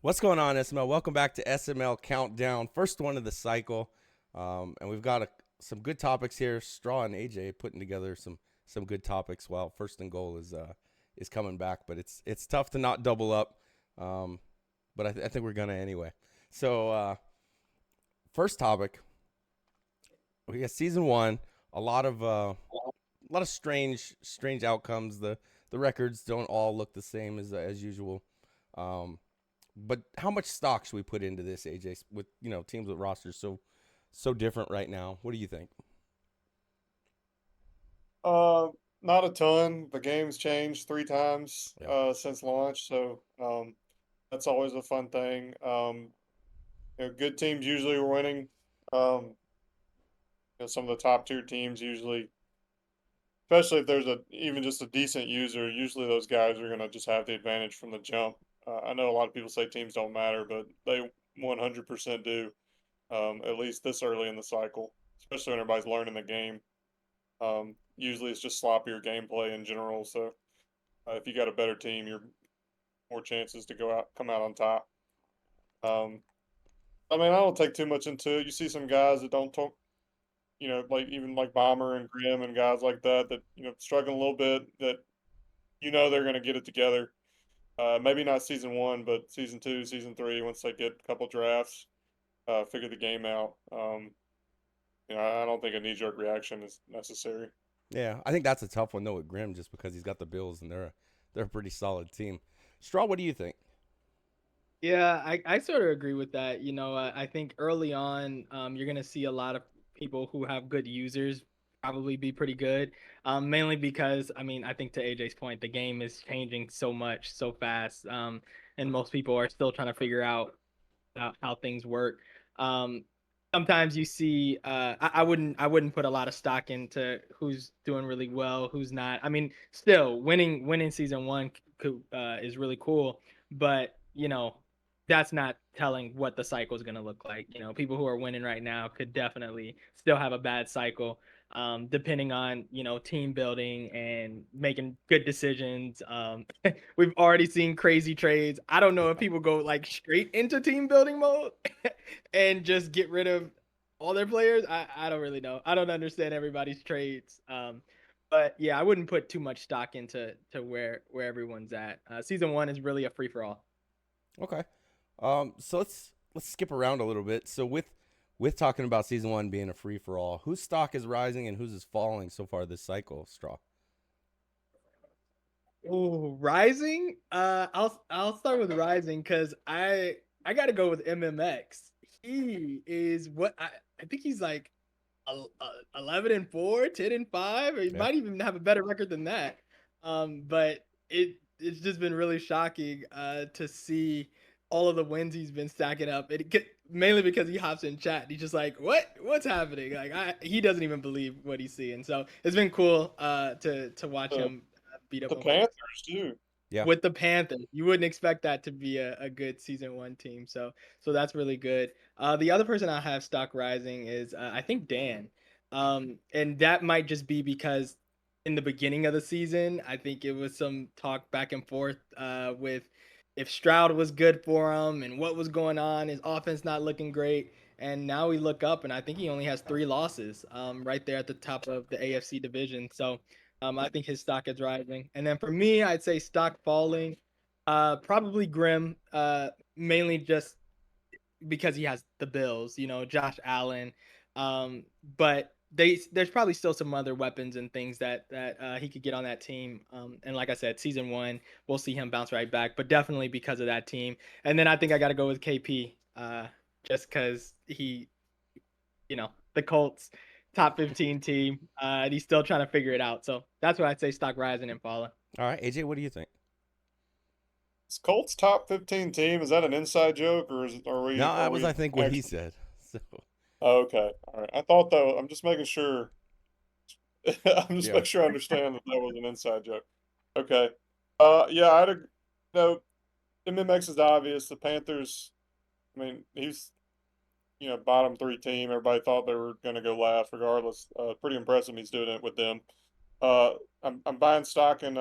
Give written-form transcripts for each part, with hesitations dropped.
What's going on, SML? Welcome back to SML Countdown, first one of the cycle, and we've got some good topics here. Straw and AJ putting together some good topics. While first and goal is coming back, but it's tough to not double up. Um, but I think we're gonna anyway. So first topic, we got season one. A lot of strange outcomes. The records don't all look the same as usual. Um, but how much stock should we put into this, AJ? With teams with rosters so different right now. What do you think? Uh, Not a ton. The game's changed 3 times, Yeah. since launch, so, that's always a fun thing. Good teams usually are winning. Um, some of the top tier teams usually, especially if there's even just a decent user, usually those guys are gonna just have the advantage from the jump. I know a lot of people say teams don't matter, but they 100% do, at least this early in the cycle, especially when everybody's learning the game. Usually it's just sloppier gameplay in general, so if you got a better team, you're more chances to come out on top. Um, I mean, I don't take too much into it. You see some guys that don't talk, like even like Bomber and Grim and guys like that that struggling a little bit. That they're going to get it together. Maybe not season one, but season two, season three. Once they get a couple drafts, figure the game out. I don't think a knee jerk reaction is necessary. Yeah, I think that's a tough one though with Grim, just because he's got the Bills and they're a pretty solid team. Straw, what do you think? Yeah, I sort of agree with that. I think early on, you're gonna see a lot of people who have good users probably be pretty good. Mainly because, I mean, I think to AJ's point, the game is changing so much, so fast, and most people are still trying to figure out how things work. Um, Sometimes you see, I wouldn't put a lot of stock into who's doing really well, who's not. I mean, still winning season one is really cool, but that's not telling what the cycle is going to look like. People who are winning right now could definitely still have a bad cycle, depending on team building and making good decisions. We've already seen crazy trades. I don't know if people go like straight into team building mode and just get rid of all their players. I don't really know. I don't understand everybody's trades. But yeah, I wouldn't put too much stock into where everyone's at. Season one is really a free for all. Okay. So let's skip around a little bit. So with talking about season one being a free for all, whose stock is rising and whose is falling so far this cycle? Straw. Oh, Rising. I'll start with Rising because I got to go with MMX. He is I think he's like 11-4, 10-5, or he Yeah. might even have a better record than that. But it's just been really shocking to see all of the wins he's been stacking up. Mainly because he hops in chat. He's just like, what's happening? Like he doesn't even believe what he's seeing. So it's been cool to watch The him beat up the on players Panthers too. Yeah. with the Panthers. You wouldn't expect that to be a good season one team. So that's really good. The other person I have stock rising is I think Dan. And that might just be because in the beginning of the season, I think it was some talk back and forth with if Stroud was good for him and what was going on. His offense not looking great. And now we look up, and I think he only has 3 losses, right there at the top of the AFC division. So I think his stock is rising. And then for me, I'd say stock falling. Probably Grim, mainly just because he has the Bills, Josh Allen. But there's probably still some other weapons and things that he could get on that team. And like I said, season one, we'll see him bounce right back, but definitely because of that team. And then I think I got to go with KP, just because the Colts top 15 team, and he's still trying to figure it out. So that's what I'd say stock rising and falling. All right, AJ, what do you think? Is Colts top 15 team? Is that an inside joke or No, are that was we I think what he actually? said. So Oh, okay. All right. I thought though, I'm just making sure. I'm just yeah. making sure I understand that that was an inside joke. Okay. Yeah, no, MMX is obvious. The Panthers, I mean, he's, bottom three team. Everybody thought they were going to go last regardless. Pretty impressive he's doing it with them. Uh, I'm buying stock in,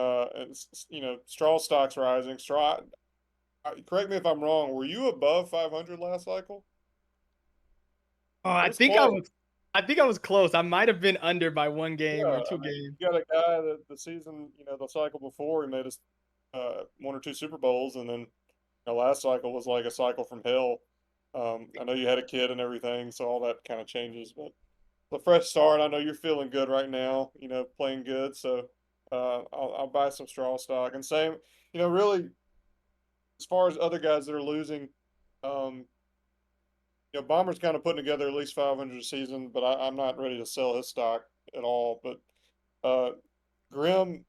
Straw stock's rising. Straw, correct me if I'm wrong. Were you above 500 last cycle? Oh, It was close. I think I was close. I might have been under by one game Yeah, or two I mean, games. you got a guy that the season, the cycle before he made us one or two Super Bowls, and then the last cycle was like a cycle from hell. I know you had a kid and everything, so all that kind of changes. But the fresh start, I know you're feeling good right now. Playing good, so I'll buy some straw stock. And same, really as far as other guys that are losing, um, Bomber's kind of putting together at least 500 a season, but I'm not ready to sell his stock at all. But uh, Grim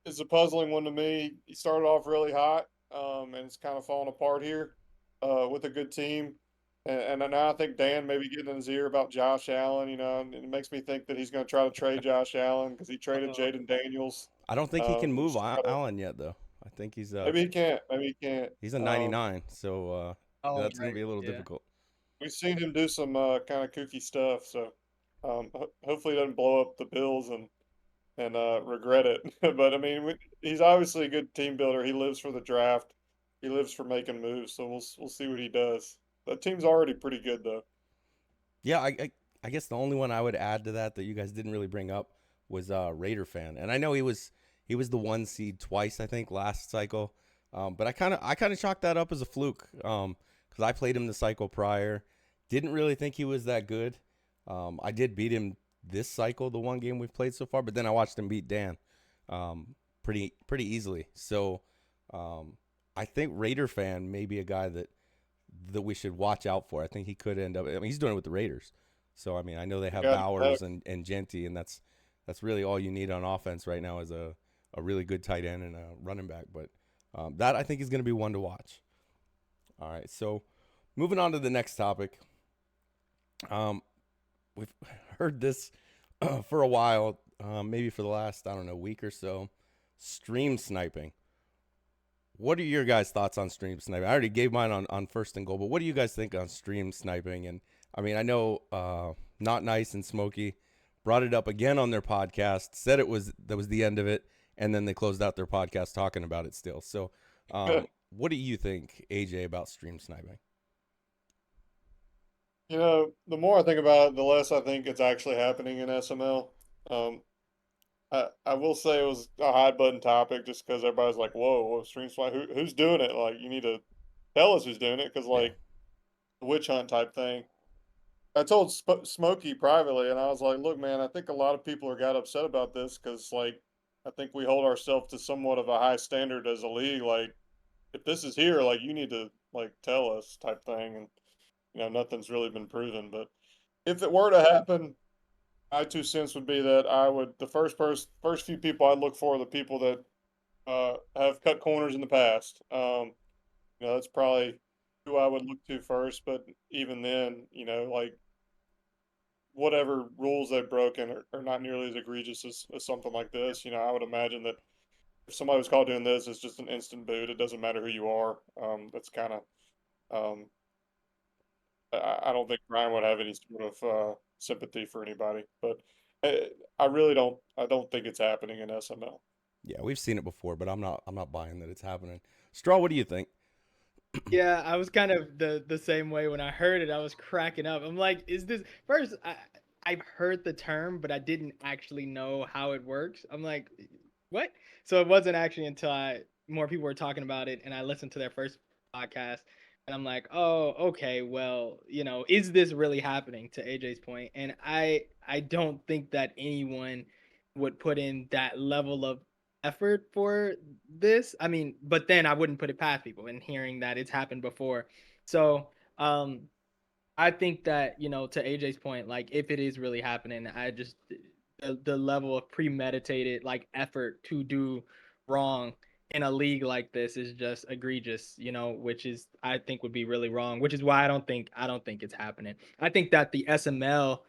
is a puzzling one to me. He started off really hot, and it's kind of falling apart here with a good team. And now I think Dan maybe getting in his ear about Josh Allen, and it makes me think that he's going to try to trade Josh Allen because he traded Uh-oh. Jaden Daniels. I don't think he can move Just try to, Allen yet, though. I think maybe he can't. Maybe he can't. he's a 99, so Oh, that's gonna right. be a little Yeah. difficult. We've seen him do some kind of kooky stuff, so hopefully he doesn't blow up the Bills and regret it. But I mean, he's obviously a good team builder. He lives for the draft. He lives for making moves. So we'll see what he does. The team's already pretty good though. Yeah, I guess the only one I would add to that you guys didn't really bring up was Raider fan, and I know he was the 1 seed twice, I think, last cycle. But I kind of chalked that up as a fluke because I played him the cycle prior. Didn't really think he was that good. I did beat him this cycle, the one game we've played so far, but then I watched him beat Dan pretty easily. So I think Raider fan may be a guy that we should watch out for. I think he could end up. I mean, he's doing it with the Raiders. So I mean, I know they I have got Bowers and Genty, and that's really all you need on offense right now is a really good tight end and a running back. But that I think is going to be one to watch. All right, so moving on to the next topic. We've heard this for a while, maybe for the last, I don't know, week or so. Stream sniping. What are your guys' thoughts on stream sniping? I already gave mine on first and goal, but what do you guys think on stream sniping? And I mean, I know Not Nice and Smokey brought it up again on their podcast, said that was the end of it, and then they closed out their podcast talking about it still. So, it. what do you think, AJ, about stream sniping? The more I think about it, the less I think it's actually happening in SML. Um, I will say it was a hot button topic just because everybody's like, "Whoa, stream swipe? Who's doing it?" Like, you need to tell us who's doing it because Yeah, like the witch hunt type thing. I told Smokey privately, and I was like, "Look, man, I think a lot of people are got upset about this because, like, I think we hold ourselves to somewhat of a high standard as a league. Like, if this is here, like, you need to like tell us type thing." And nothing's really been proven. But if it were to happen, my 2 cents would be that I would first few people I'd look for are the people that have cut corners in the past. That's probably who I would look to first. But even then, like whatever rules they've broken are not nearly as egregious as something like this. I would imagine that if somebody was caught doing this, it's just an instant boot. It doesn't matter who you are. That's kind of um, I don't think Brian would have any sort of sympathy for anybody, but I really don't. I don't think it's happening in SML. yeah, we've seen it before, but I'm not buying that it's happening. Straw, what do you think? Yeah, I was kind of the same way when I heard it. I was cracking up. I'm like, is this first? I've heard the term, but I didn't actually know how it works. I'm like, what? So it wasn't actually until I more people were talking about it, and I listened to their first podcast, and I'm like, oh, okay, well, is this really happening? To AJ's point, and I don't think that anyone would put in that level of effort for this. I mean, but then I wouldn't put it past people and hearing that it's happened before. So, I think that, to AJ's point, like if it is really happening, I just the level of premeditated like effort to do wrong in a league like this is just egregious, which is I think would be really wrong, which is why I don't think it's happening. I think that the SML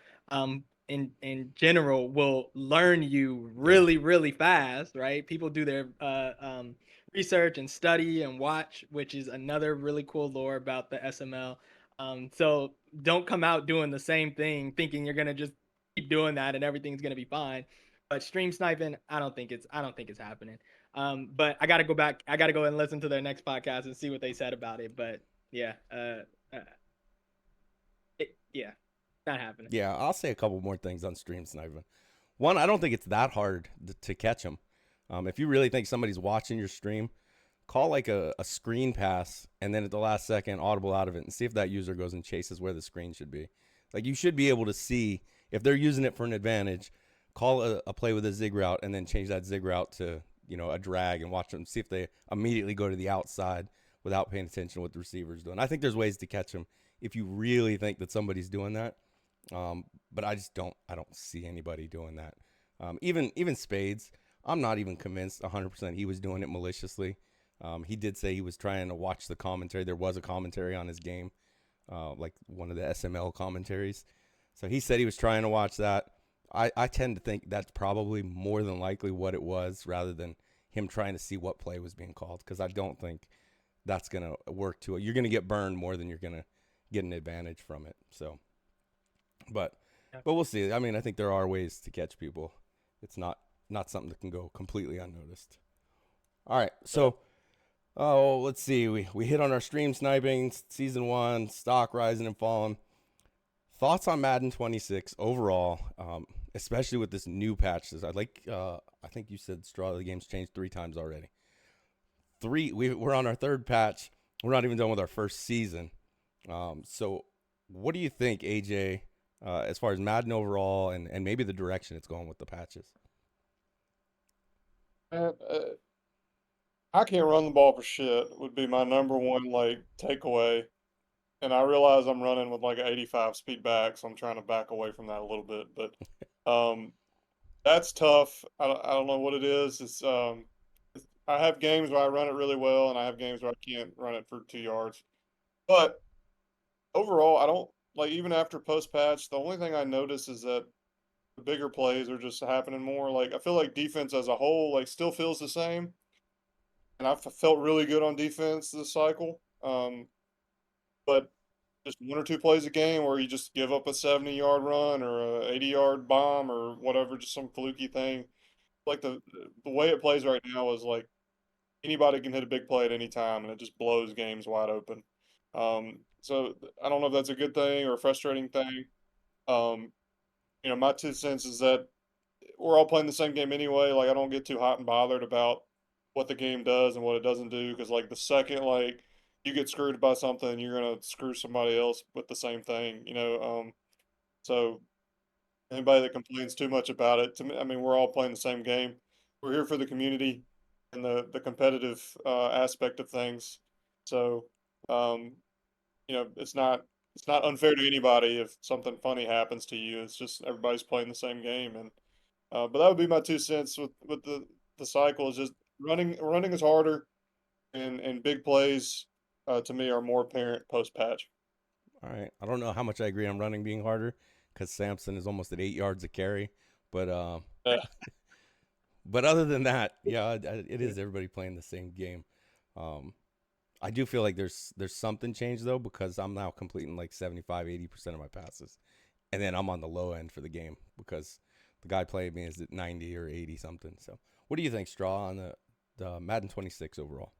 in general will learn you Yeah, really really fast, right? People do their research and study and watch, which is another really cool lore about the SML. So don't come out doing the same thing thinking you're gonna just keep doing that and everything's gonna be fine. But stream sniping, I don't think it's happening. But I got to go back. I got to go and listen to their next podcast and see what they said about it. But yeah, yeah, not happening. Yeah, I'll say a couple more things on stream sniping. One, I don't think it's that hard to catch them. If you really think somebody's watching your stream, call like a screen pass and then at the last second audible out of it and see if that user goes and chases where the screen should be. Like you should be able to see if they're using it for an advantage. Call a play with a zig route and then change that zig route to a drag and watch them see if they immediately go to the outside without paying attention to what the receiver's doing. I think there's ways to catch them if you really think that somebody's doing that. But I just don't. I don't see anybody doing that. Even Spades, I'm not even convinced 100% he was doing it maliciously. He did say he was trying to watch the commentary. There was a commentary on his game, like one of the SML commentaries. So he said he was trying to watch that. I tend to think that's probably more than likely what it was rather than him trying to see what play was being called, because I don't think that's going to work to it. You're going to get burned more than you're going to get an advantage from it. So, but we'll see. I mean, I think there are ways to catch people. It's not something that can go completely unnoticed. All right. So, let's see. We hit on our stream sniping, season 1, stock rising and falling. Thoughts on Madden 26 overall, especially with this new patch. I think you said the game's changed 3 times already. We're on our 3rd patch. We're not even done with our first season. So what do you think, AJ, as far as Madden overall and maybe the direction it's going with the patches? I can't run the ball for shit would be my number one like takeaway. And I realize I'm running with like an 85 speed back, so I'm trying to back away from that a little bit. But that's tough. I don't know what it is. I have games where I run it really well, and I have games where I can't run it for 2 yards. But overall, I don't like even after post patch. The only thing I notice is that the bigger plays are just happening more. Like I feel like defense as a whole like still feels the same, and I've felt really good on defense this cycle. But just 1 or 2 plays a game where you just give up a 70-yard run or a 80-yard bomb or whatever, just some fluky thing. Like the way it plays right now is like anybody can hit a big play at any time, and it just blows games wide open. So I don't know if that's a good thing or a frustrating thing. Um, my 2 cents is that we're all playing the same game anyway. Like I don't get too hot and bothered about what the game does and what it doesn't do, because like the second like you get screwed by something, you're gonna screw somebody else with the same thing. So anybody that complains too much about it, to me, I mean, we're all playing the same game. We're here for the community and the competitive aspect of things. So, um, it's not unfair to anybody if something funny happens to you. It's just everybody's playing the same game, and but that would be my 2 cents with the cycle. Is just running is harder, and big plays to me are more apparent post patch. All right. I don't know how much I agree on running being harder because Samson is almost at 8 yards a carry. But Yeah. but other than that, yeah, it is everybody playing the same game. Um, I do feel like there's something changed though, because I'm now completing like 75-80% of my passes, and then I'm on the low end for the game because the guy playing me is at 90 or 80 something. So what do you think, Straw, on the Madden 26 overall?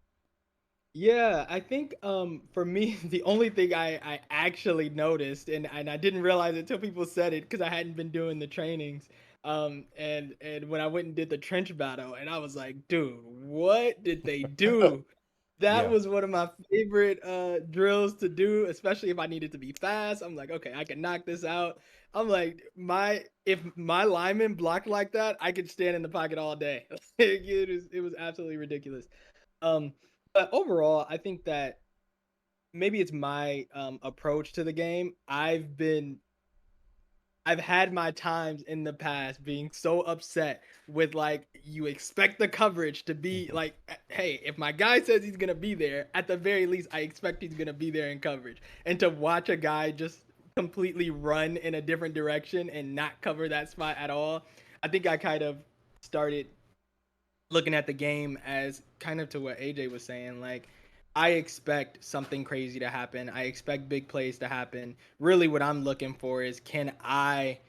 Yeah, I think for me the only thing I actually noticed, and I didn't realize it until people said it because I hadn't been doing the trainings. And when I went and did the trench battle, and I was like, dude, what did they do? That Yeah. was one of my favorite drills to do, especially if I needed to be fast. I'm like, okay, I can knock this out. I'm like, if my lineman blocked like that, I could stand in the pocket all day. It was absolutely ridiculous. Um, but overall, I think that maybe it's my approach to the game. I've had my times in the past being so upset with like you expect the coverage to be like, hey, if my guy says he's gonna be there, at the very least I expect he's gonna be there in coverage. And to watch a guy just completely run in a different direction and not cover that spot at all, I think I kind of started looking at the game as kind of to what AJ was saying, like I expect something crazy to happen. I expect big plays to happen. Really what I'm looking for is can I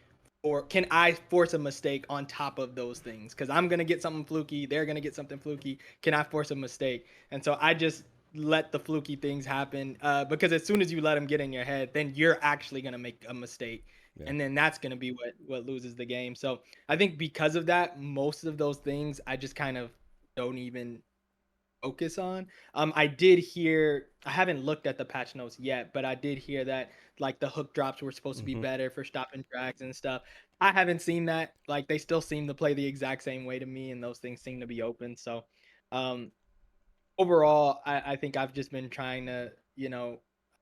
or can I force a mistake on top of those things? Because I'm gonna get something fluky, they're gonna get something fluky. Can I force a mistake? And so I just let the fluky things happen, because as soon as you let them get in your head, then you're actually gonna make a mistake, Yeah. and then that's gonna be what loses the game. So I think because of that, most of those things I just kind of don't even focus on. I did hear, I haven't looked at the patch notes yet, but I did hear that like the hook drops were supposed to be Hmm. better for stopping drags and stuff. I haven't seen that. Like they still seem to play the exact same way to me, and those things seem to be open. So, um, overall, I think I've just been trying to,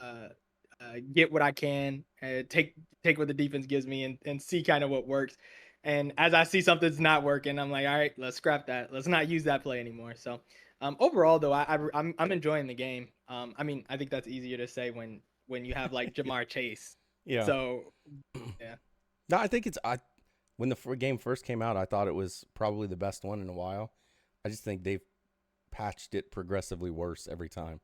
uh, get what I can, take what the defense gives me, and see kind of what works. And as I see something's not working, I'm like, all right, let's scrap that. Let's not use that play anymore. So, overall, though, I'm enjoying the game. I mean, I think that's easier to say when you have like Jamar Chase. Yeah. So, yeah. No, I think it's I when the game first came out, I thought it was probably the best one in a while. I just think they've patched it progressively worse every time.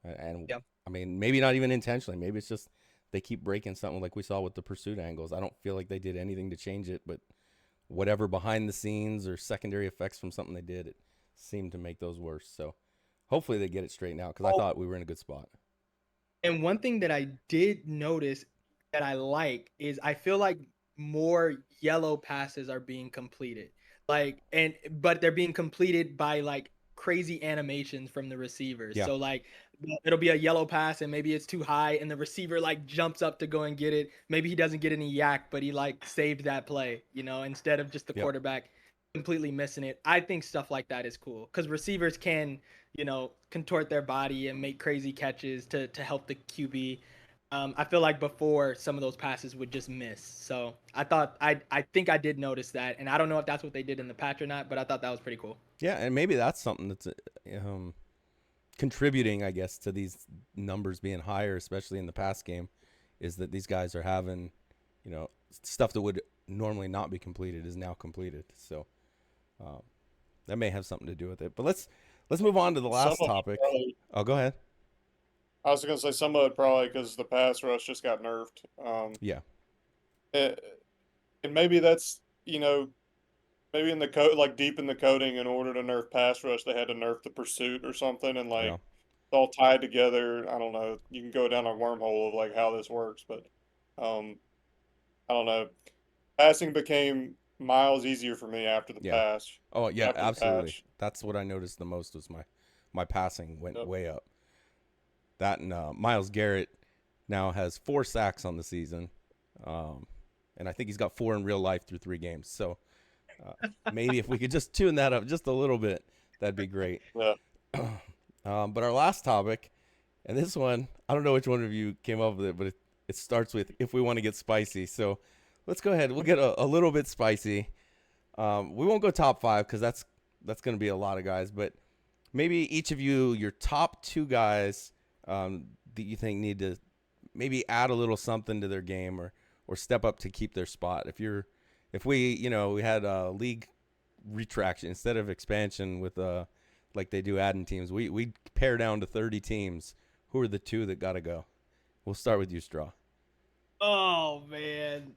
And Yeah. I mean, maybe not even intentionally. Maybe it's just they keep breaking something like we saw with the pursuit angles. I don't feel like they did anything to change it, but whatever behind the scenes or secondary effects from something they did, it seemed to make those worse. So hopefully they get it straightened out because I thought we were in a good spot. And one thing that I did notice that I like is I feel like more yellow passes are being completed. Like but they're being completed by like crazy animations from the receivers. Yeah. So like it'll be a yellow pass and maybe it's too high and the receiver like jumps up to go and get it. Maybe he doesn't get any yak, but he like saved that play, instead of just the Yep. quarterback completely missing it. I think stuff like that is cool cuz receivers can contort their body and make crazy catches to help the QB. I feel like before some of those passes would just miss. So I think I did notice that, and I don't know if that's what they did in the patch or not, but I thought that was pretty cool. Yeah, and maybe that's something that's contributing, I guess, to these numbers being higher, especially in the past game, is that these guys are having, stuff that would normally not be completed is now completed. So um, that may have something to do with it. But let's move on to the Some last of it topic. probably, Oh, go ahead. I was gonna say some of it probably because the pass rush just got nerfed. Yeah. Eh, and maybe that's maybe in the code, like deep in the coding, in order to nerf pass rush, they had to nerf the pursuit or something, and like Yeah. it's all tied together. I don't know. You can go down a wormhole of like how this works, but um, I don't know. Passing became miles easier for me after the Yeah. patch. Oh, yeah. After the Absolutely. patch. That's what I noticed the most was my passing went Yep. way up. That and Miles Garrett now has 4 sacks on the season, um, and I think he's got 4 in real life through 3 games. So maybe if we could just tune that up just a little bit, that'd be great. Yeah. But our last topic, and this one, I don't know which one of you came up with it, but it starts with if we want to get spicy. So let's go ahead. We'll get a little bit spicy. We won't go top 5 because that's going to be a lot of guys, but maybe each of you, your top 2 guys that you think need to maybe add a little something to their game or step up to keep their spot. If we had a league retraction instead of expansion with like they do adding teams, we pare down to 30 teams. Who are the 2 that got to go? We'll start with you, Straw. Oh man,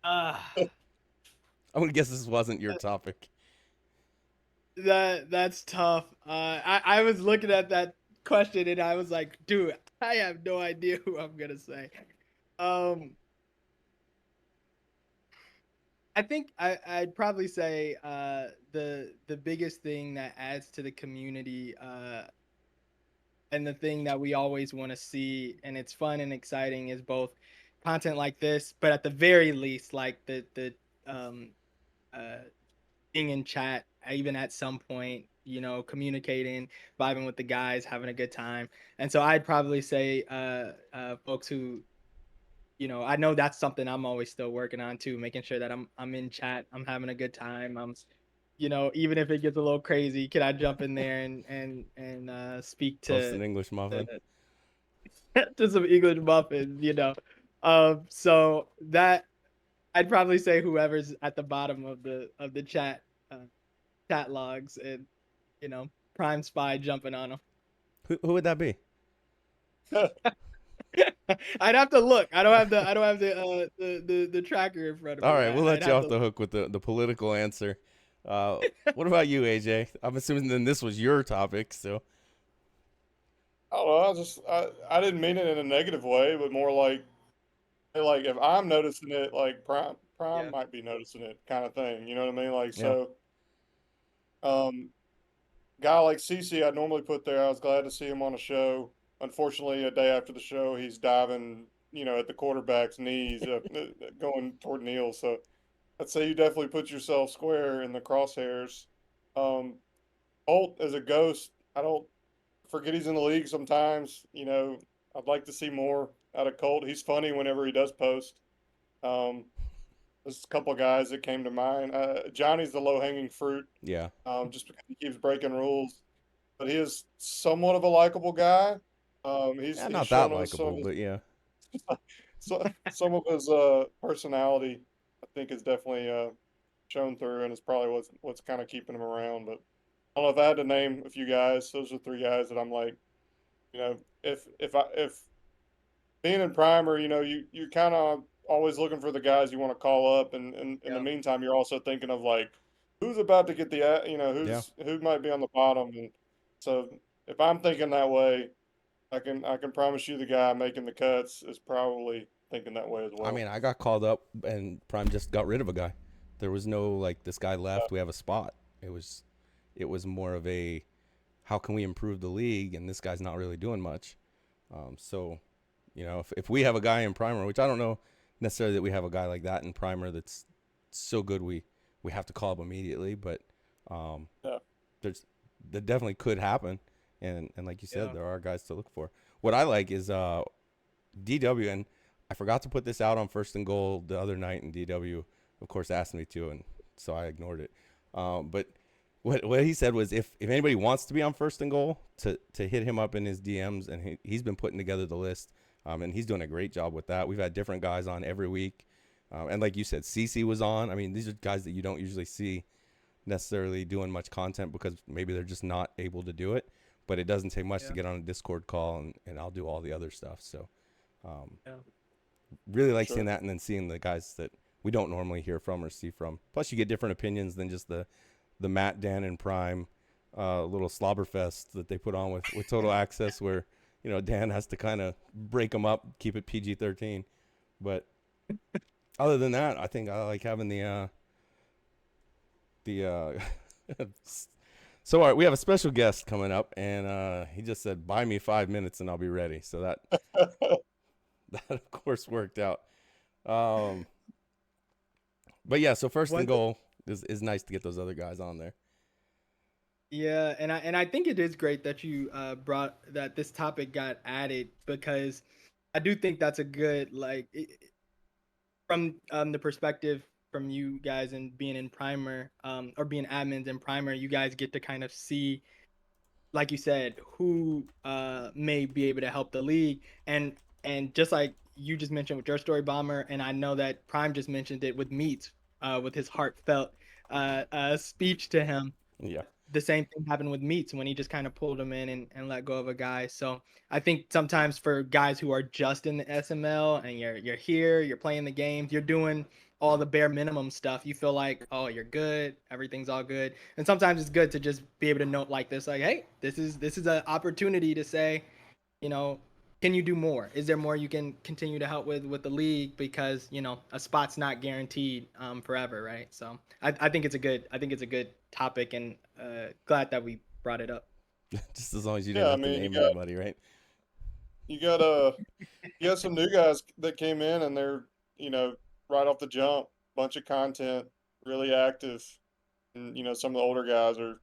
uh, I'm gonna guess this wasn't your topic. that's tough. I was looking at that question and I was like, dude, I have no idea who I'm gonna say. Um, I think I'd probably say the biggest thing that adds to the community, and the thing that we always want to see, and it's fun and exciting, is both content like this, but at the very least like the um uh being in chat even at some point, communicating, vibing with the guys, having a good time. And so I'd probably say folks who, I know that's something I'm always still working on too, making sure that I'm in chat, I'm having a good time. Even if it gets a little crazy, can I jump in there and speak Post to, an English muffin. to to some English muffins. So that I'd probably say whoever's at the bottom of the uh, chat logs, and Prime Spy jumping on them. Who would that be? I'd have to look. I don't have the tracker in front of All me. right, we'll I'd let you have off to the hook with the political answer. What about you, AJ? I'm assuming then this was your topic, so I don't know. I didn't mean it in a negative way, but more like if I'm noticing it, like Prime Yeah. might be noticing it, kind of thing. You know what I mean? Like yeah, so, um, guy like CC, I'd normally put there. I was glad to see him on a show. Unfortunately, a day after the show, he's diving, at the quarterback's knees, going toward Neil. So I'd say you definitely put yourself square in the crosshairs. Um, Holt as a ghost, I don't forget he's in the league sometimes. I'd like to see more out of Colt. He's funny whenever he does post. Um, there's a couple guys that came to mind. Johnny's the low hanging fruit, yeah. just because he keeps breaking rules, but he is somewhat of a likable guy. He's Yeah, he's not that shown us some of likable, his but yeah. some of his personality. I think is definitely shown through, and it's probably what's kind of keeping him around. But I don't know if I had to name a few guys. Those are three guys that I'm like, if being in primer, you're kind of always looking for the guys you want to call up, and in the Yeah. meantime, you're also thinking of like who's about to get Yeah. who might be on the bottom, and so if I'm thinking that way, I can promise you the guy making the cuts is probably thinking that way as I well. mean, I got called up and Prime just got rid of a guy. There was no like this guy Yeah, left, we have a spot. It was more of a how can we improve the league and this guy's not really doing much. So, if we have a guy in primer, which I don't know necessarily that we have a guy like that in primer that's so good we have to call up immediately, but um, yeah, there's that definitely could happen, and like you said, Yeah. there are guys to look for. What I like is DW, and I forgot to put this out on first and goal the other night, and DW, of course, asked me to, and so I ignored it. But what he said was if anybody wants to be on first and goal, to hit him up in his DMs, and he's been putting together the list, and he's doing a great job with that. We've had different guys on every week, and like you said, CC was on. I mean, these are guys that you don't usually see necessarily doing much content because maybe they're just not able to do it. But it doesn't take much to Yeah. get on a Discord call, and I'll do all the other stuff. So um, Yeah. really like seeing sure, that, and then seeing the guys that we don't normally hear from or see from. Plus, you get different opinions than just the Matt, Dan, and Prime little slobberfest that they put on with Total Access, where Dan has to kind of break them up, keep it PG-13. But other than that, I think I like having the. So all right, we have a special guest coming up, and he just said, "Buy me 5 minutes, and I'll be ready." So that that of course worked out. Um, but yeah, so first and One thing. goal is nice to get those other guys on there. Yeah, and I think it is great that you brought that this topic got added because I do think that's a good from the perspective from you guys and being in primer or being admins in primer, you guys get to kind of see, like you said, who may be able to help the league, and just like you just mentioned with your story, Bomber, and I know that Prime just mentioned it with Meats, with his heartfelt speech to him. Yeah, The same thing happened with Meats when he just kind of pulled him in and let go of a guy. So I think sometimes for guys who are just in the SML and you're here, you're playing the games, you're doing all the bare minimum stuff, you feel like, oh, you're good, everything's all good. And sometimes it's good to just be able to note like this, like, hey, this is an opportunity to say, you know, can you do more? Is there more you can continue to help with the league because a spot's not guaranteed forever, right? So I think it's a good topic, and glad that we brought it up. just as long as you didn't yeah. I have to mean, name anybody, right? you got you got some new guys that came in, and they're you know right off the jump, bunch of content, really active, and some of the older guys are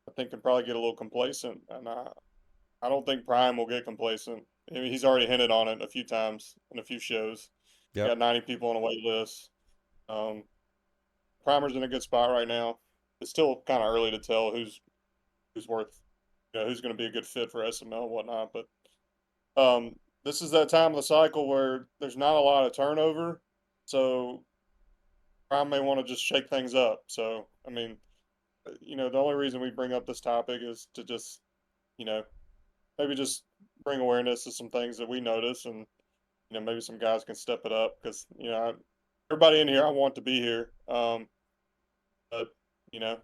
I think can probably get a little complacent, and I don't think Prime will get complacent. I mean, he's already hinted on it a few times in a few shows. Yep. Got 90 people on a wait list. Um, Primer's in a good spot right now. It's still kind of early to tell who's worth, who's going to be a good fit for SML and whatnot. But this is that time of the cycle where there's not a lot of turnover, so Prime may want to just shake things up. So I mean, the only reason we bring up this topic is to just, you know, maybe just bring awareness to some things that we notice, and maybe some guys can step it up because everybody in here I want to be here. But you know,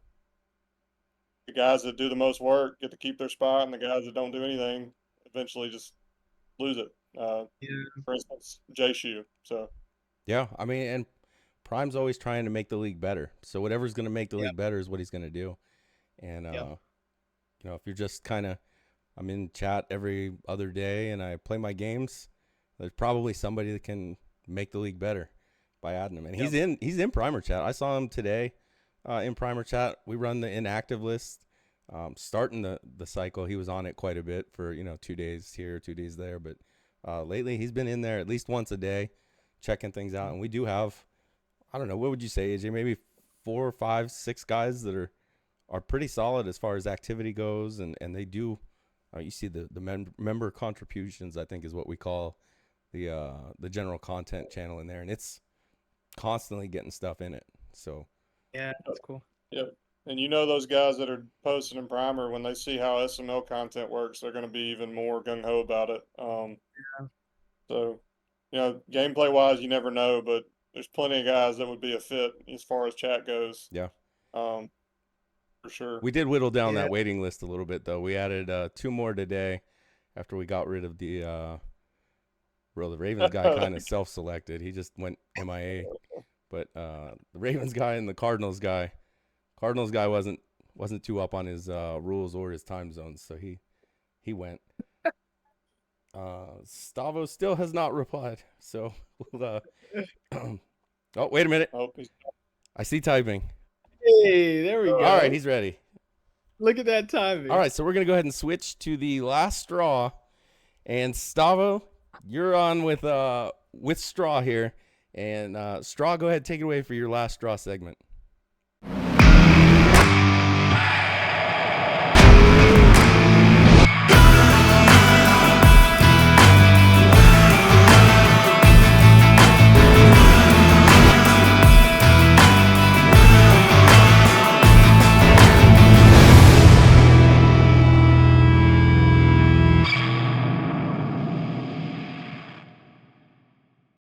the guys that do the most work get to keep their spot, and the guys that don't do anything eventually just lose it. Yeah. For instance, Jay Shoe. So Yeah, I mean, and Prime's always trying to make the league better. So whatever's going to make the Yep. league better is what he's going to do. And Yep. if you're just kind of, I'm in chat every other day and I play my games, there's probably somebody that can make the league better by adding him. And Yep. he's in Primer chat. I saw him today in Primer chat. We run the inactive list. Starting the cycle, he was on it quite a bit for 2 days here, 2 days there. But lately, he's been in there at least once a day, checking things out. And we do have, I don't know, what would you say, AJ? Maybe 4 or 5, 6 guys that are pretty solid as far as activity goes, and they do. You see the member contributions, I think, is what we call the general content channel in there, and it's constantly getting stuff in it. So Yeah, that's cool. yep. And those guys that are posting in Primer, when they see how SML content works, they're going to be even more gung ho about it. Yeah. So, gameplay wise, you never know, but there's plenty of guys that would be a fit as far as chat goes. yeah, For sure. we did whittle down Yeah. that waiting list a little bit, though. We added 2 more today after we got rid of the the Ravens guy kind of self-selected. He just went MIA. But the Ravens guy and the Cardinals guy wasn't too up on his rules or his time zones, so he went. Stavo still has not replied, so we'll, oh, wait a minute. I see typing. Hey, there we go. All right, he's ready. Look at that timing. All right, so we're going to go ahead and switch to the last straw. And Stavo, you're on with Straw here. And Straw, go ahead, take it away for your last straw segment.